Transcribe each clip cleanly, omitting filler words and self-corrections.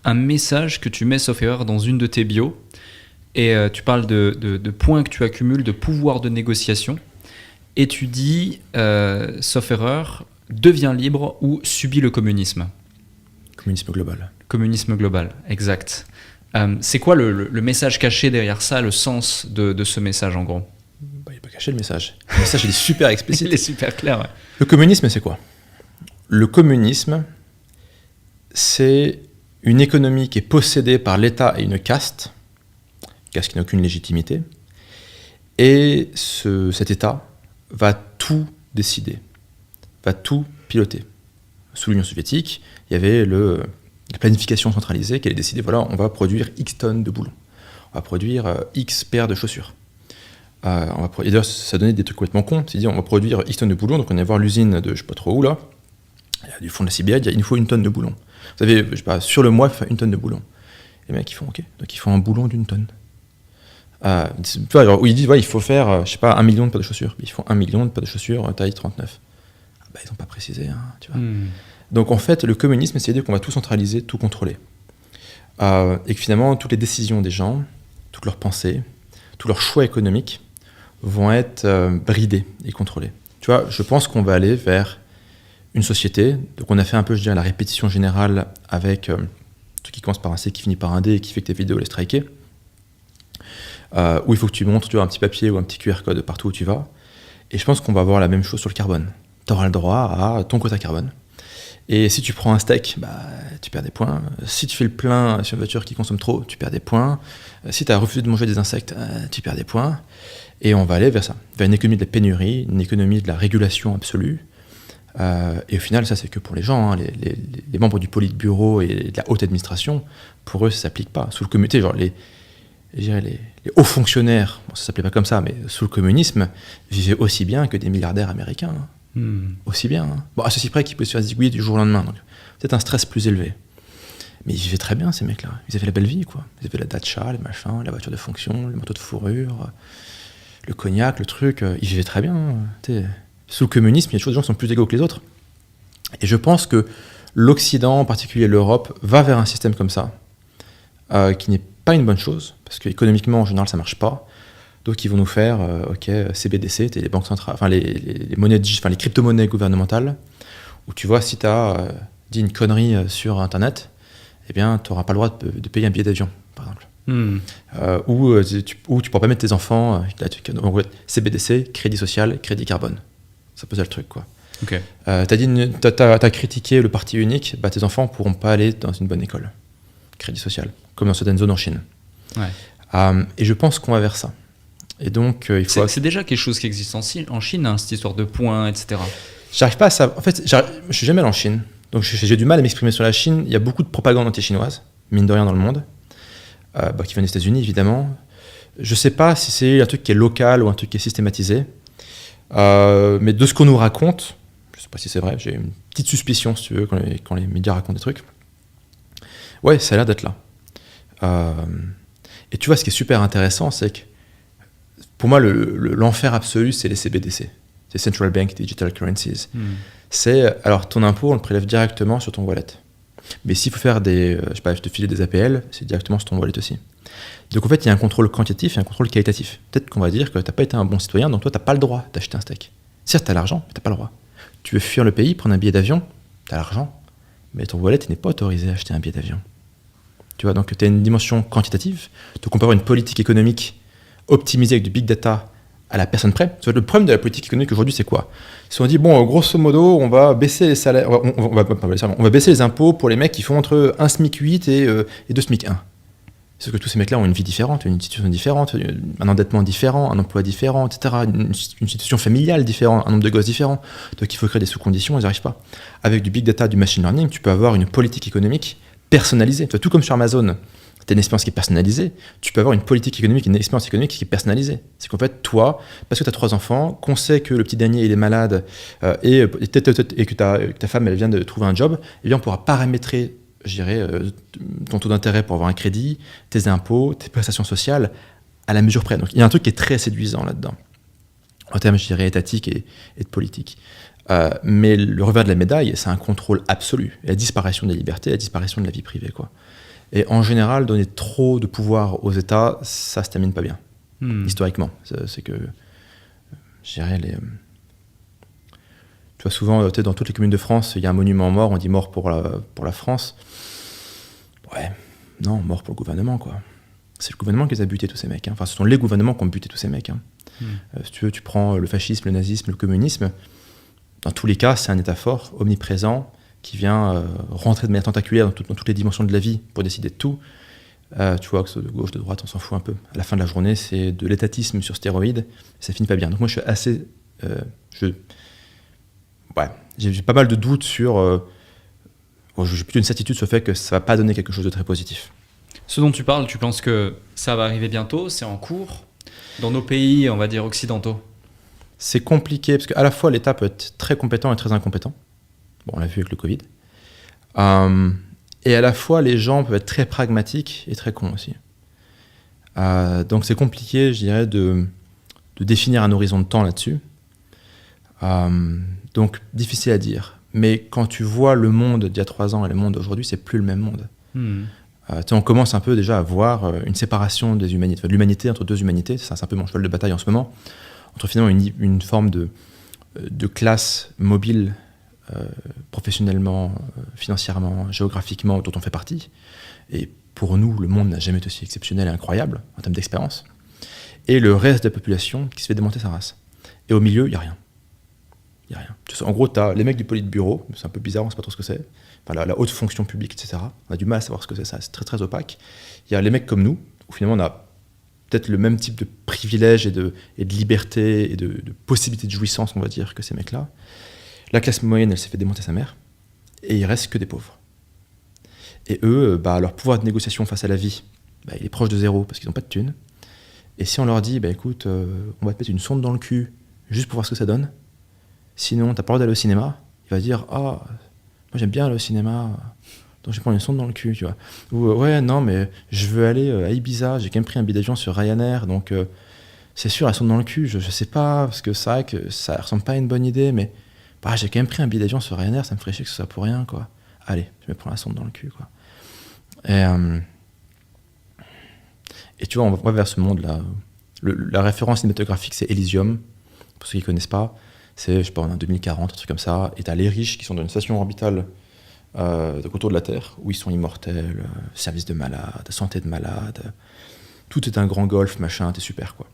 un message que tu mets, sauf erreur, dans une de tes bios. Et tu parles de points que tu accumules, de pouvoir de négociation. Et tu dis, sauf erreur, deviens libre ou subis le communisme. Communisme global. Communisme global, exact. C'est quoi le message caché derrière ça, le sens de ce message en gros? Il n'est pas caché le message. Le message il est super explicite. Il est super clair, ouais. Le communisme, c'est quoi? Le communisme, c'est une économie qui est possédée par l'État et une caste qui n'a aucune légitimité. Et cet État va tout décider, va tout piloter. Sous l'Union soviétique, il y avait la planification centralisée qui allait décider, voilà, on va produire X tonnes de boulons, on va produire X paires de chaussures. Et d'ailleurs, ça donnait des trucs complètement cons. C'est-à-dire, on va produire X tonnes de boulons, donc on allait voir l'usine de je sais pas trop où là, du fond de la Sibérie, il nous faut une tonne de boulons. Vous savez, je sais pas, sur le mois, il faut faire une tonne de boulons. Les mecs, ils font OK, donc ils font un boulon d'une tonne. Tu vois, alors, où ils disent, ouais, il faut faire, je sais pas, 1 million de paires de chaussures. Ils font 1 million de paires de chaussures taille 39. Ils n'ont pas précisé, hein, tu vois. Donc en fait, le communisme, c'est l'idée qu'on va tout centraliser, tout contrôler. Et que finalement, toutes les décisions des gens, toutes leurs pensées, tous leurs choix économiques vont être bridés et contrôlés. Tu vois, je pense qu'on va aller vers une société, donc on a fait un peu, je dirais, la répétition générale avec ce qui commence par un C, qui finit par un D, et qui fait que tes vidéos les striker. Où il faut que tu montres, tu vois, un petit papier ou un petit QR code partout où tu vas. Et je pense qu'on va avoir la même chose sur le carbone. Tu auras le droit à ton quota carbone. Et si tu prends un steak, tu perds des points. Si tu fais le plein sur une voiture qui consomme trop, tu perds des points. Si tu as refusé de manger des insectes, tu perds des points. Et on va aller vers ça, vers une économie de la pénurie, une économie de la régulation absolue. Et au final, ça, c'est que pour les gens, hein, les membres du Politburo et de la haute administration, pour eux, ça ne s'applique pas. Sous le comité, genre les hauts fonctionnaires, bon, ça s'appelait pas comme ça, mais sous le communisme, vivaient aussi bien que des milliardaires américains. Hein. Aussi bien. Hein. Bon, à ceci près qu'ils pouvaient se faire zigouiller du jour au lendemain. Donc, peut-être un stress plus élevé. Mais ils vivaient très bien, ces mecs-là. Ils avaient la belle vie, quoi. Ils avaient la dacha, les machins, la voiture de fonction, les manteaux de fourrure, le cognac, le truc. Ils vivaient très bien. Sous le communisme, il y a toujours des gens qui sont plus égaux que les autres. Et je pense que l'Occident, en particulier l'Europe, va vers un système comme ça, qui n'est pas une bonne chose, parce qu'économiquement, en général, ça marche pas. Donc, ils vont nous faire, CBDC, les banques centrales, enfin, les monnaies, enfin, les crypto-monnaies gouvernementales, où tu vois, si tu as dit une connerie sur Internet, eh bien, tu n'auras pas le droit de payer un billet d'avion, par exemple. Ou tu ne pourras pas mettre tes enfants, CBDC, crédit social, crédit carbone. Ça pose le truc, quoi. Okay. T'as critiqué le parti unique, tes enfants ne pourront pas aller dans une bonne école. Crédit social, comme dans certaines zones en Chine. Ouais. Et je pense qu'on va vers ça. Et donc, il faut... C'est déjà quelque chose qui existe en Chine, hein, cette histoire de points, etc. J'arrive pas à ça. En fait, je suis jamais allé en Chine. Donc, j'ai du mal à m'exprimer sur la Chine. Il y a beaucoup de propagande anti-chinoise, mine de rien, dans le monde, qui vient des États-Unis, évidemment. Je sais pas si c'est un truc qui est local ou un truc qui est systématisé. Mais de ce qu'on nous raconte, je sais pas si c'est vrai, j'ai une petite suspicion, si tu veux, quand les médias racontent des trucs. Ouais, ça a l'air d'être là. Et tu vois, ce qui est super intéressant, c'est que pour moi, l'enfer absolu, c'est les CBDC. C'est Central Bank Digital Currencies. C'est, alors, ton impôt, on le prélève directement sur ton wallet. Mais s'il faut faire je sais pas, je te file des APL, c'est directement sur ton wallet aussi. Donc en fait, il y a un contrôle quantitatif et un contrôle qualitatif. Peut-être qu'on va dire que tu n'as pas été un bon citoyen, donc toi, tu n'as pas le droit d'acheter un steak. Certes, tu as l'argent, mais tu n'as pas le droit. Tu veux fuir le pays, prendre un billet d'avion, tu as l'argent, mais ton wallet n'est pas autorisé à acheter un billet d'avion. Tu vois, donc tu as une dimension quantitative, donc on peut avoir une politique économique optimisée avec du big data à la personne près. Le problème de la politique économique aujourd'hui, c'est quoi? Si on dit, bon, grosso modo, on va baisser les salaires, on va baisser les impôts pour les mecs qui font entre 1 SMIC 8 et 2 SMIC 1. Sauf que tous ces mecs-là ont une vie différente, une situation différente, un endettement différent, un emploi différent, etc., une situation familiale différente, un nombre de gosses différents. Donc il faut créer des sous-conditions, ils n'y arrivent pas. Avec du big data, du machine learning, tu peux avoir une politique économique personnalisée. Tu vois, tout comme sur Amazon, tu as une expérience qui est personnalisée, tu peux avoir une politique économique, une expérience économique qui est personnalisée. C'est qu'en fait, toi, parce que tu as 3 enfants, qu'on sait que le petit dernier il est malade et que ta femme elle vient de trouver un job, eh bien on pourra paramétrer, je dirais, ton taux d'intérêt pour avoir un crédit, tes impôts, tes prestations sociales à la mesure près. Donc il y a un truc qui est très séduisant là-dedans, en termes, je dirais, étatiques et de politique. Mais le revers de la médaille, c'est un contrôle absolu, la disparition des libertés, la disparition de la vie privée, quoi. Et en général, donner trop de pouvoir aux États, ça se termine pas bien, historiquement. C'est que, je dirais, tu vois, souvent, dans toutes les communes de France, il y a un monument mort, on dit mort pour la France. Ouais, non, mort pour le gouvernement, quoi. C'est le gouvernement qui les a butés, tous ces mecs. Hein. Enfin, ce sont les gouvernements qui ont buté tous ces mecs. Hein. Si tu veux, tu prends le fascisme, le nazisme, le communisme. Dans tous les cas, c'est un État fort, omniprésent, qui vient rentrer de manière tentaculaire dans toutes les dimensions de la vie pour décider de tout. Tu vois, que ce soit de gauche, de droite, on s'en fout un peu. À la fin de la journée, c'est de l'étatisme sur stéroïdes. Ça finit pas bien. Donc moi, je suis assez... j'ai pas mal de doutes sur... j'ai plutôt une certitude sur le fait que ça va pas donner quelque chose de très positif. Ce dont tu parles, tu penses que ça va arriver bientôt, c'est en cours, dans nos pays, on va dire, occidentaux? C'est compliqué, parce qu'à la fois, l'État peut être très compétent et très incompétent. Bon, on l'a vu avec le Covid. Et à la fois, les gens peuvent être très pragmatiques et très cons aussi. Donc c'est compliqué, je dirais, de définir un horizon de temps là-dessus. Donc difficile à dire. Mais quand tu vois le monde d'il y a 3 ans et le monde d'aujourd'hui, c'est plus le même monde. On commence un peu déjà à voir une séparation des humanités, de l'humanité entre deux humanités. C'est un peu mon cheval de bataille en ce moment. Entre finalement une forme de classe mobile, professionnellement, financièrement, géographiquement, dont on fait partie. Et pour nous, le monde n'a jamais été aussi exceptionnel et incroyable en termes d'expérience. Et le reste de la population qui se fait démonter sa race. Et au milieu, il n'y a rien. Il n'y a rien. En gros, tu as les mecs du Politburo, c'est un peu bizarre, on ne sait pas trop ce que c'est. Enfin, la haute fonction publique, etc. On a du mal à savoir ce que c'est, ça. C'est très très opaque. Il y a les mecs comme nous, où finalement on a peut-être le même type de privilèges et de liberté et de possibilités de jouissance, on va dire, que ces mecs-là. La classe moyenne, elle s'est fait démonter sa mère, et il reste que des pauvres. Et eux, leur pouvoir de négociation face à la vie, il est proche de zéro, parce qu'ils n'ont pas de thunes. Et si on leur dit, écoute, on va te mettre une sonde dans le cul, juste pour voir ce que ça donne, sinon t'as pas le droit d'aller au cinéma, il va dire, moi j'aime bien aller au cinéma, donc je vais prendre une sonde dans le cul, tu vois. Ou ouais, non, mais je veux aller à Ibiza, j'ai quand même pris un billet d'avion sur Ryanair, donc c'est sûr, la sonde dans le cul, je sais pas, parce que c'est vrai que ça ressemble pas à une bonne idée, mais j'ai quand même pris un billet d'avion sur Ryanair, ça me ferait chier que ce soit pour rien, quoi. Allez, je vais prendre la sonde dans le cul, quoi. Et tu vois, on va vers ce monde-là. La référence cinématographique, c'est Elysium, pour ceux qui ne connaissent pas. C'est, je sais pas, on est en 2040, un truc comme ça, et t'as les riches qui sont dans une station orbitale autour de la Terre, où ils sont immortels, service de malade, santé de malade, tout est un grand golf, machin, t'es super, quoi.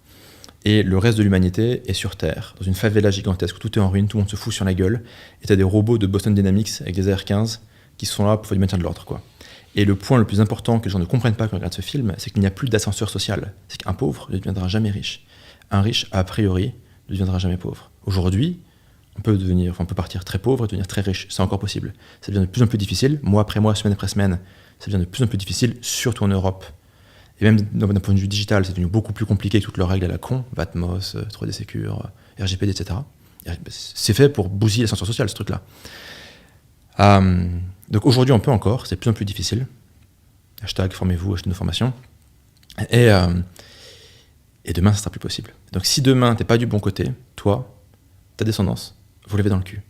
Et le reste de l'humanité est sur Terre, dans une favela gigantesque, où tout est en ruine, tout le monde se fout sur la gueule, et t'as des robots de Boston Dynamics avec des AR-15 qui sont là pour faire du maintien de l'ordre, quoi. Et le point le plus important que les gens ne comprennent pas quand ils regardent ce film, c'est qu'il n'y a plus d'ascenseur social. C'est qu'un pauvre ne deviendra jamais riche. Un riche, a priori, ne deviendra jamais pauvre. Aujourd'hui, on peut partir très pauvre et devenir très riche. C'est encore possible. Ça devient de plus en plus difficile. Mois après mois, semaine après semaine, ça devient de plus en plus difficile, surtout en Europe. Et même d'un point de vue digital, c'est devenu beaucoup plus compliqué avec toutes leurs règles à la con. Vatmos, 3D Secure, RGPD, etc. C'est fait pour bousiller l'ascenseur social, ce truc-là. Donc aujourd'hui, on peut encore, c'est de plus en plus difficile. Hashtag formez-vous, achetez nos formations. Et demain, ça sera plus possible. Donc si demain, t'es pas du bon côté, toi, ta descendance, vous levez dans le cul.